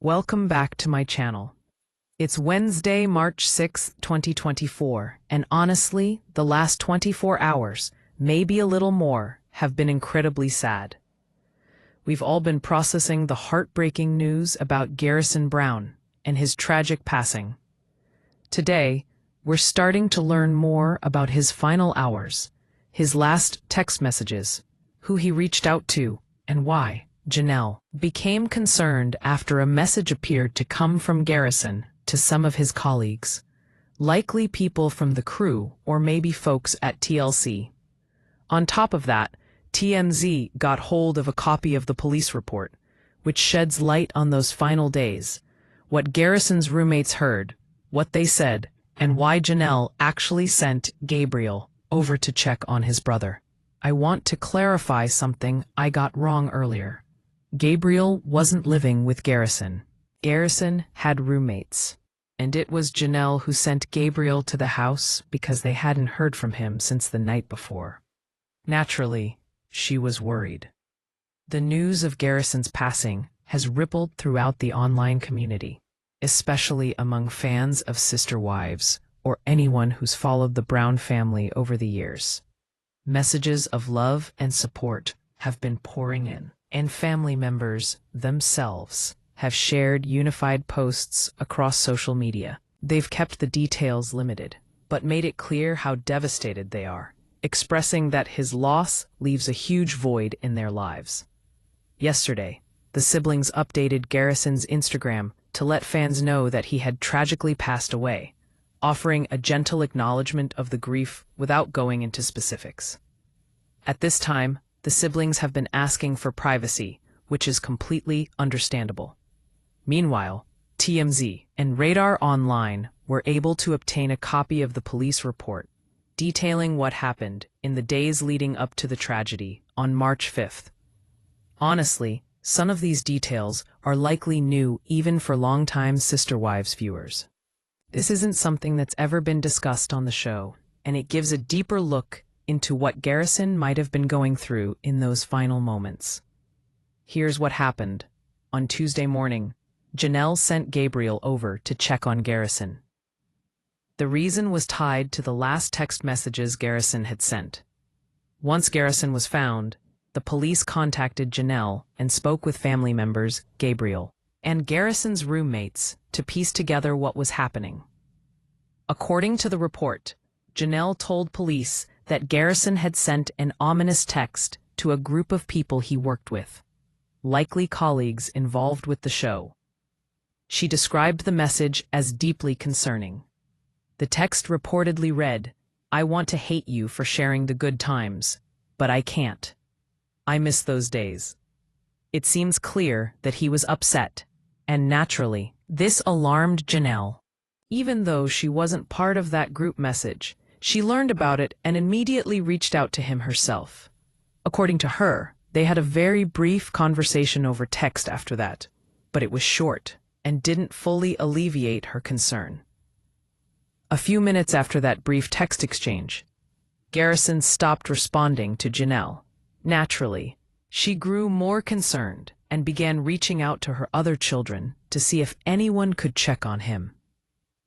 Welcome back to my channel. It's Wednesday, March 6, 2024, and honestly, the last 24 hours, maybe a little more, have been incredibly sad. We've all been processing the heartbreaking news about Garrison Brown and his tragic passing. Today, we're starting to learn more about his final hours, his last text messages, who he reached out to, and why. Janelle became concerned after a message appeared to come from Garrison to some of his colleagues, likely people from the crew or maybe folks at TLC. On top of that, TMZ got hold of a copy of the police report, which sheds light on those final days, what Garrison's roommates heard, what they said, and why Janelle actually sent Gabriel over to check on his brother. I want to clarify something I got wrong earlier. Gabriel wasn't living with Garrison. Garrison had roommates, and it was Janelle who sent Gabriel to the house because they hadn't heard from him since the night before. Naturally, she was worried. The news of Garrison's passing has rippled throughout the online community, especially among fans of Sister Wives or anyone who's followed the Brown family over the years. Messages of love and support have been pouring in, and family members themselves have shared unified posts across social media. They've kept the details limited, but made it clear how devastated they are, expressing that his loss leaves a huge void in their lives. Yesterday, the siblings updated Garrison's Instagram to let fans know that he had tragically passed away, offering a gentle acknowledgement of the grief without going into specifics. At this time, the siblings have been asking for privacy, which is completely understandable. Meanwhile, TMZ and Radar Online were able to obtain a copy of the police report, detailing what happened in the days leading up to the tragedy on March 5th. Honestly, some of these details are likely new even for longtime Sister Wives viewers. This isn't something that's ever been discussed on the show, and it gives a deeper look into what Garrison might have been going through in those final moments. Here's what happened. On Tuesday morning, Janelle sent Gabriel over to check on Garrison. The reason was tied to the last text messages Garrison had sent. Once Garrison was found, the police contacted Janelle and spoke with family members, Gabriel, and Garrison's roommates to piece together what was happening. According to the report, Janelle told police that Garrison had sent an ominous text to a group of people he worked with, likely colleagues involved with the show. She described the message as deeply concerning. The text reportedly read, "I want to hate you for sharing the good times, but I can't. I miss those days." It seems clear that he was upset, and naturally, this alarmed Janelle. Even though she wasn't part of that group message, she learned about it and immediately reached out to him herself. According to her, they had a very brief conversation over text after that, but it was short and didn't fully alleviate her concern. A few minutes after that brief text exchange, Garrison stopped responding to Janelle. Naturally, she grew more concerned and began reaching out to her other children to see if anyone could check on him.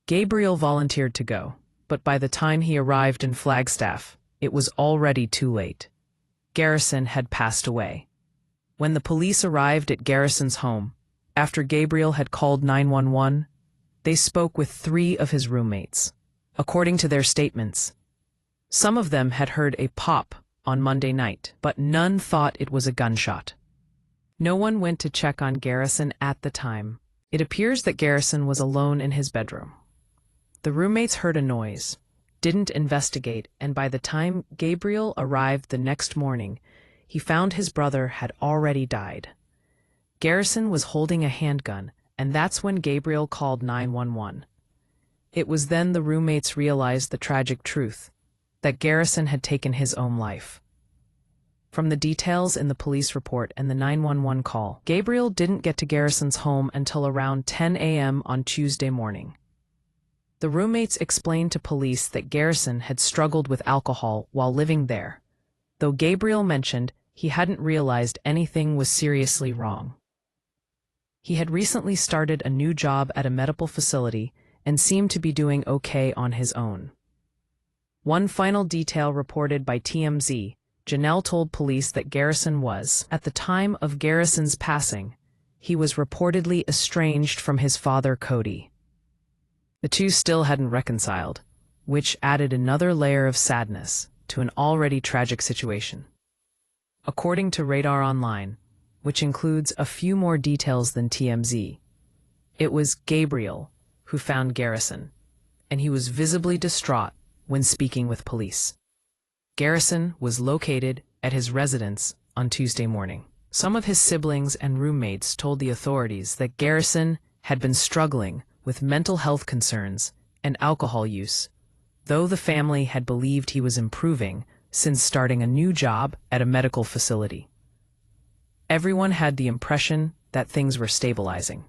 Gabriel volunteered to go, but by the time he arrived in Flagstaff, it was already too late. Garrison had passed away. When the police arrived at Garrison's home, after Gabriel had called 911, they spoke with 3 of his roommates. According to their statements, some of them had heard a pop on Monday night, but none thought it was a gunshot. No one went to check on Garrison at the time. It appears that Garrison was alone in his bedroom. The roommates heard a noise, didn't investigate, and by the time Gabriel arrived the next morning, he found his brother had already died. Garrison was holding a handgun, and that's when Gabriel called 911. It was then the roommates realized the tragic truth, that Garrison had taken his own life. From the details in the police report and the 911 call, Gabriel didn't get to Garrison's home until around 10 a.m. on Tuesday morning. The roommates explained to police that Garrison had struggled with alcohol while living there, though Gabriel mentioned he hadn't realized anything was seriously wrong. He had recently started a new job at a medical facility and seemed to be doing okay on his own. One final detail reported by TMZ: Janelle told police that Garrison was, at the time of Garrison's passing, he was reportedly estranged from his father, Cody. The two still hadn't reconciled, which added another layer of sadness to an already tragic situation. According to Radar Online, which includes a few more details than TMZ, it was Gabriel who found Garrison, and he was visibly distraught when speaking with police. Garrison was located at his residence on Tuesday morning. Some of his siblings and roommates told the authorities that Garrison had been struggling with mental health concerns and alcohol use, though the family had believed he was improving since starting a new job at a medical facility. Everyone had the impression that things were stabilizing.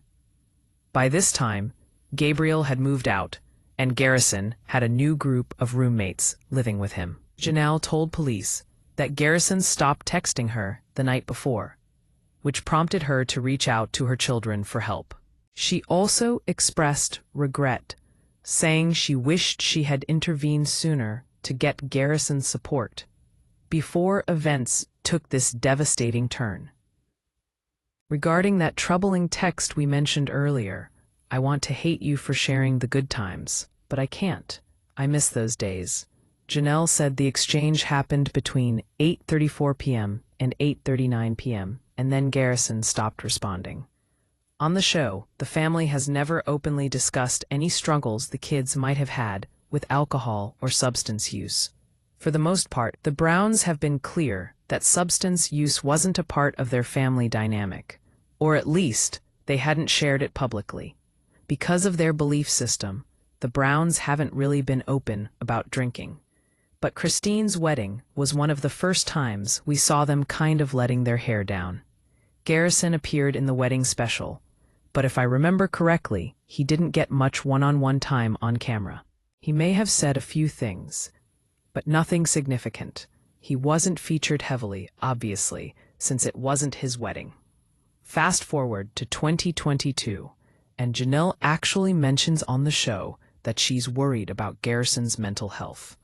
By this time, Gabriel had moved out, and Garrison had a new group of roommates living with him. Janelle told police that Garrison stopped texting her the night before, which prompted her to reach out to her children for help. She also expressed regret, saying she wished she had intervened sooner to get Garrison's support before events took this devastating turn. Regarding that troubling text we mentioned earlier, I want to hate you for sharing the good times, but I can't. I miss those days. Janelle said the exchange happened between 8:34 p.m. and 8:39 p.m., and then Garrison stopped responding. On the show, the family has never openly discussed any struggles the kids might have had with alcohol or substance use. For the most part, the Browns have been clear that substance use wasn't a part of their family dynamic, or at least they hadn't shared it publicly. Because of their belief system, the Browns haven't really been open about drinking. But Christine's wedding was one of the first times we saw them kind of letting their hair down. Garrison appeared in the wedding special, but if I remember correctly, he didn't get much one-on-one time on camera. He may have said a few things, but nothing significant. He wasn't featured heavily, obviously, since it wasn't his wedding. Fast forward to 2022, and Janelle actually mentions on the show that she's worried about Garrison's mental health.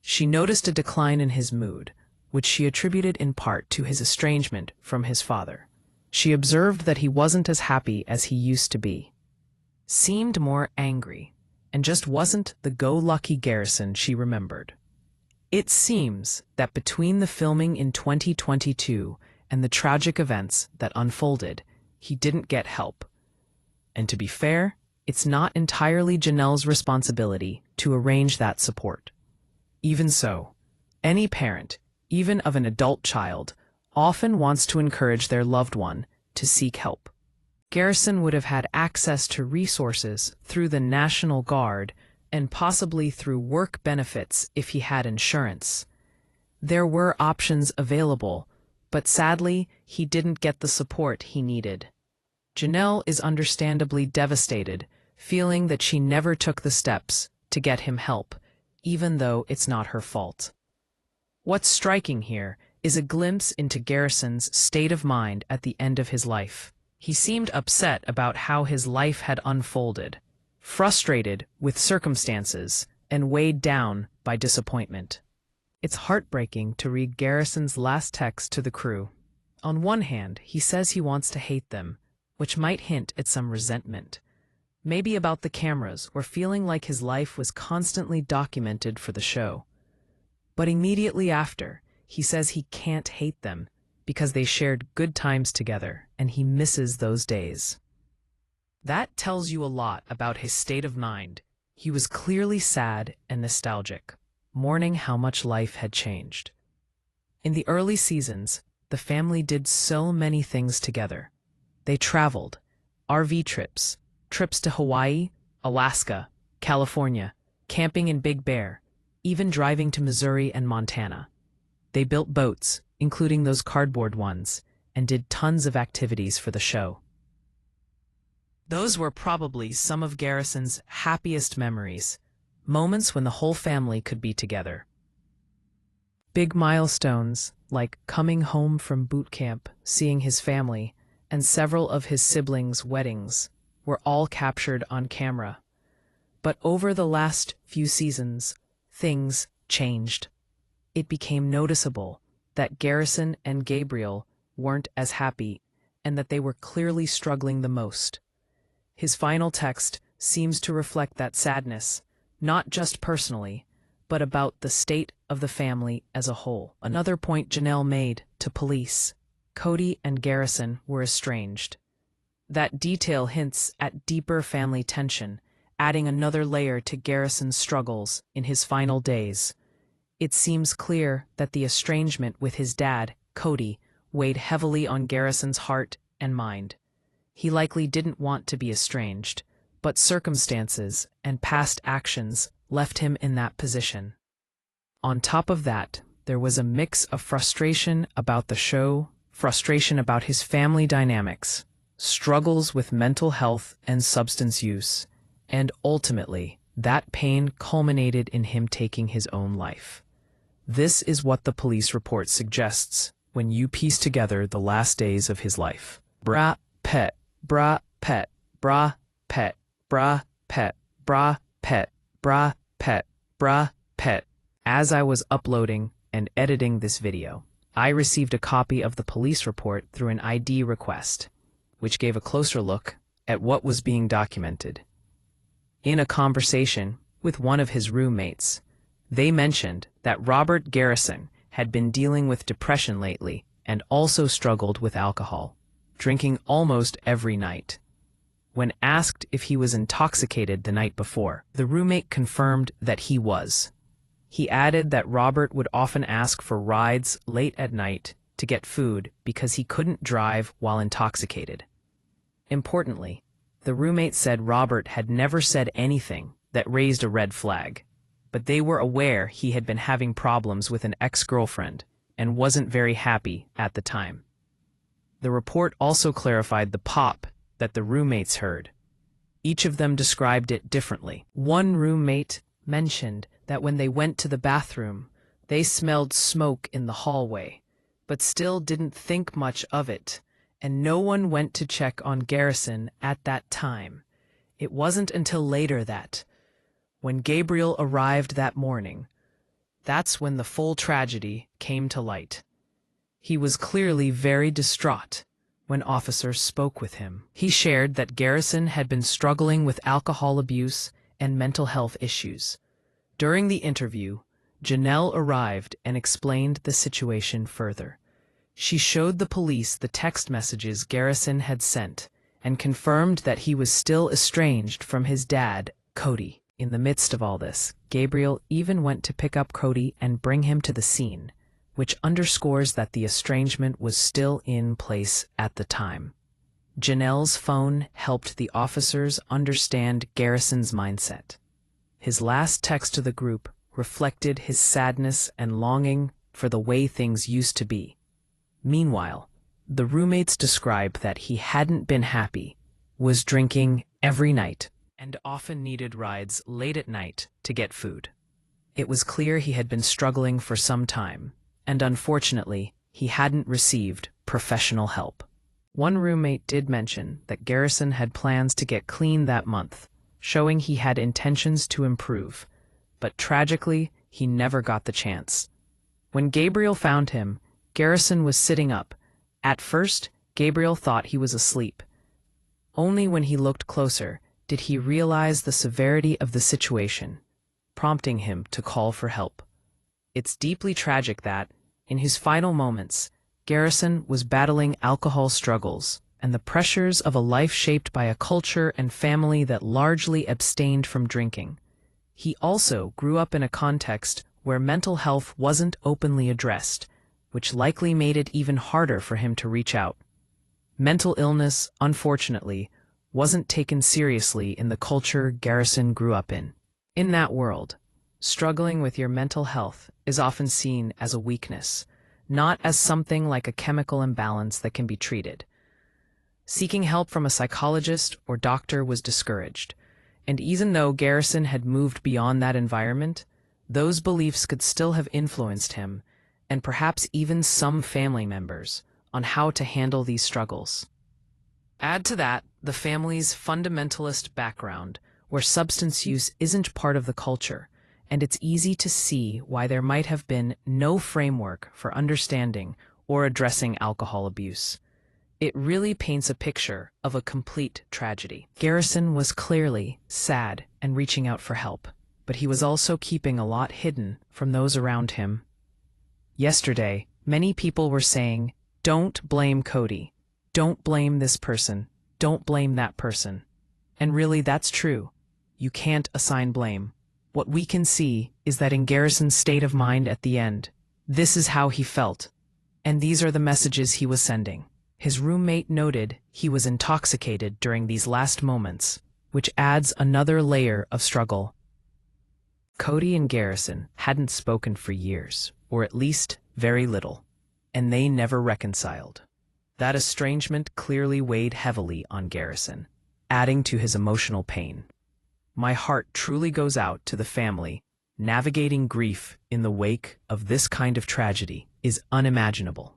She noticed a decline in his mood, which she attributed in part to his estrangement from his father. She observed that he wasn't as happy as he used to be, seemed more angry, and just wasn't the go-lucky Garrison she remembered. It seems that between the filming in 2022 and the tragic events that unfolded, he didn't get help. And to be fair, it's not entirely Janelle's responsibility to arrange that support. Even so, any parent, even of an adult child, often wants to encourage their loved one to seek help. Garrison would have had access to resources through the National Guard and possibly through work benefits if he had insurance. There were options available, but sadly, he didn't get the support he needed. Janelle is understandably devastated, feeling that she never took the steps to get him help, even though it's not her fault. What's striking here is a glimpse into Garrison's state of mind at the end of his life. He seemed upset about how his life had unfolded, frustrated with circumstances, and weighed down by disappointment. It's heartbreaking to read Garrison's last text to the crew. On one hand, he says he wants to hate them, which might hint at some resentment, maybe about the cameras or feeling like his life was constantly documented for the show. But immediately after, he says he can't hate them because they shared good times together and he misses those days. That tells you a lot about his state of mind. He was clearly sad and nostalgic, mourning how much life had changed. In the early seasons, the family did so many things together. They traveled, RV trips, trips to Hawaii, Alaska, California, camping in Big Bear, even driving to Missouri and Montana. They built boats, including those cardboard ones, and did tons of activities for the show. Those were probably some of Garrison's happiest memories, moments when the whole family could be together. Big milestones, like coming home from boot camp, seeing his family, and several of his siblings' weddings were all captured on camera. But over the last few seasons, things changed. It became noticeable that Garrison and Gabriel weren't as happy and that they were clearly struggling the most. His final text seems to reflect that sadness, not just personally, but about the state of the family as a whole. Another point Janelle made to police: Cody and Garrison were estranged. That detail hints at deeper family tension, adding another layer to Garrison's struggles in his final days. It seems clear that the estrangement with his dad, Cody, weighed heavily on Garrison's heart and mind. He likely didn't want to be estranged, but circumstances and past actions left him in that position. On top of that, there was a mix of frustration about the show, frustration about his family dynamics, struggles with mental health and substance use, and ultimately, that pain culminated in him taking his own life. This is what the police report suggests when you piece together the last days of his life. Bra, pet, bra, pet, bra, pet, bra, pet, bra, pet, bra, pet, bra, pet. As I was uploading and editing this video, I received a copy of the police report through an ID request, which gave a closer look at what was being documented. In a conversation with one of his roommates, they mentioned that Robert Garrison had been dealing with depression lately and also struggled with alcohol, drinking almost every night. When asked if he was intoxicated the night before, the roommate confirmed that he was. He added that Robert would often ask for rides late at night to get food because he couldn't drive while intoxicated. Importantly, the roommate said Robert had never said anything that raised a red flag, but they were aware he had been having problems with an ex-girlfriend and wasn't very happy at the time. The report also clarified the pop that the roommates heard. Each of them described it differently. One roommate mentioned that when they went to the bathroom, they smelled smoke in the hallway, but still didn't think much of it, and no one went to check on Garrison at that time. It wasn't until later that, when Gabriel arrived that morning, that's when the full tragedy came to light. He was clearly very distraught when officers spoke with him. He shared that Garrison had been struggling with alcohol abuse and mental health issues. During the interview, Janelle arrived and explained the situation further. She showed the police the text messages Garrison had sent and confirmed that he was still estranged from his dad, Cody. In the midst of all this, Gabriel even went to pick up Cody and bring him to the scene, which underscores that the estrangement was still in place at the time. Janelle's phone helped the officers understand Garrison's mindset. His last text to the group reflected his sadness and longing for the way things used to be. Meanwhile, the roommates described that he hadn't been happy, was drinking every night, and often needed rides late at night to get food. It was clear he had been struggling for some time, and unfortunately, he hadn't received professional help. One roommate did mention that Garrison had plans to get clean that month, showing he had intentions to improve, but tragically, he never got the chance. When Gabriel found him, Garrison was sitting up. At first, Gabriel thought he was asleep. Only when he looked closer did he realize the severity of the situation, prompting him to call for help. It's deeply tragic that, in his final moments, Garrison was battling alcohol struggles and the pressures of a life shaped by a culture and family that largely abstained from drinking. He also grew up in a context where mental health wasn't openly addressed, which likely made it even harder for him to reach out. Mental illness, unfortunately, wasn't taken seriously in the culture Garrison grew up in. In that world, struggling with your mental health is often seen as a weakness, not as something like a chemical imbalance that can be treated. Seeking help from a psychologist or doctor was discouraged, and even though Garrison had moved beyond that environment, those beliefs could still have influenced him, and perhaps even some family members, on how to handle these struggles. Add to that the family's fundamentalist background, where substance use isn't part of the culture, and it's easy to see why there might have been no framework for understanding or addressing alcohol abuse. It really paints a picture of a complete tragedy. Garrison was clearly sad and reaching out for help, but he was also keeping a lot hidden from those around him. Yesterday, many people were saying, "Don't blame Cody. Don't blame this person. Don't blame that person." And really, that's true. You can't assign blame. What we can see is that in Garrison's state of mind at the end, this is how he felt, and these are the messages he was sending. His roommate noted he was intoxicated during these last moments, which adds another layer of struggle. Cody and Garrison hadn't spoken for years, or at least very little, and they never reconciled. That estrangement clearly weighed heavily on Garrison, adding to his emotional pain. My heart truly goes out to the family. Navigating grief in the wake of this kind of tragedy is unimaginable.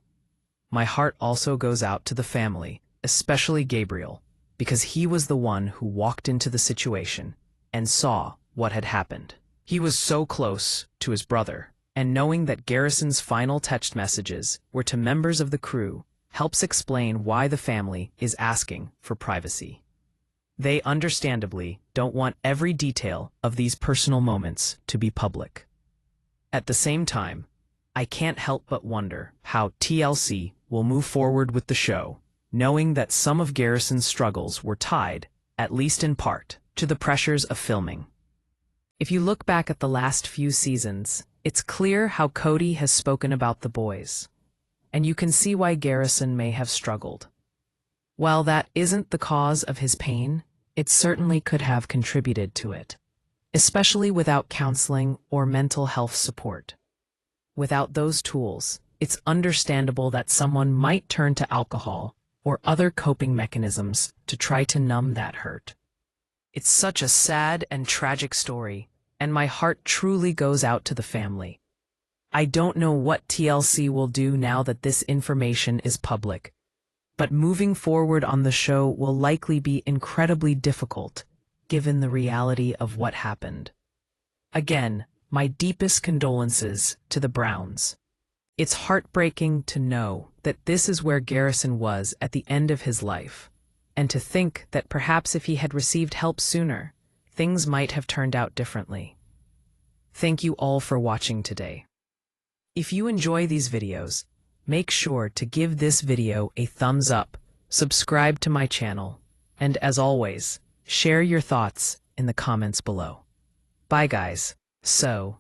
My heart also goes out to the family, especially Gabriel, because he was the one who walked into the situation and saw what had happened. He was so close to his brother, and knowing that Garrison's final text messages were to members of the crew helps explain why the family is asking for privacy. They understandably don't want every detail of these personal moments to be public. At the same time, I can't help but wonder how TLC will move forward with the show, knowing that some of Garrison's struggles were tied, at least in part, to the pressures of filming. If you look back at the last few seasons, it's clear how Cody has spoken about the boys, and you can see why Garrison may have struggled. While that isn't the cause of his pain, it certainly could have contributed to it, especially without counseling or mental health support. Without those tools, it's understandable that someone might turn to alcohol or other coping mechanisms to try to numb that hurt. It's such a sad and tragic story, and my heart truly goes out to the family. I don't know what TLC will do now that this information is public, but moving forward on the show will likely be incredibly difficult, given the reality of what happened. Again, my deepest condolences to the Browns. It's heartbreaking to know that this is where Garrison was at the end of his life, and to think that perhaps if he had received help sooner, things might have turned out differently. Thank you all for watching today. If you enjoy these videos, make sure to give this video a thumbs up, subscribe to my channel, and as always, share your thoughts in the comments below. Bye guys. So,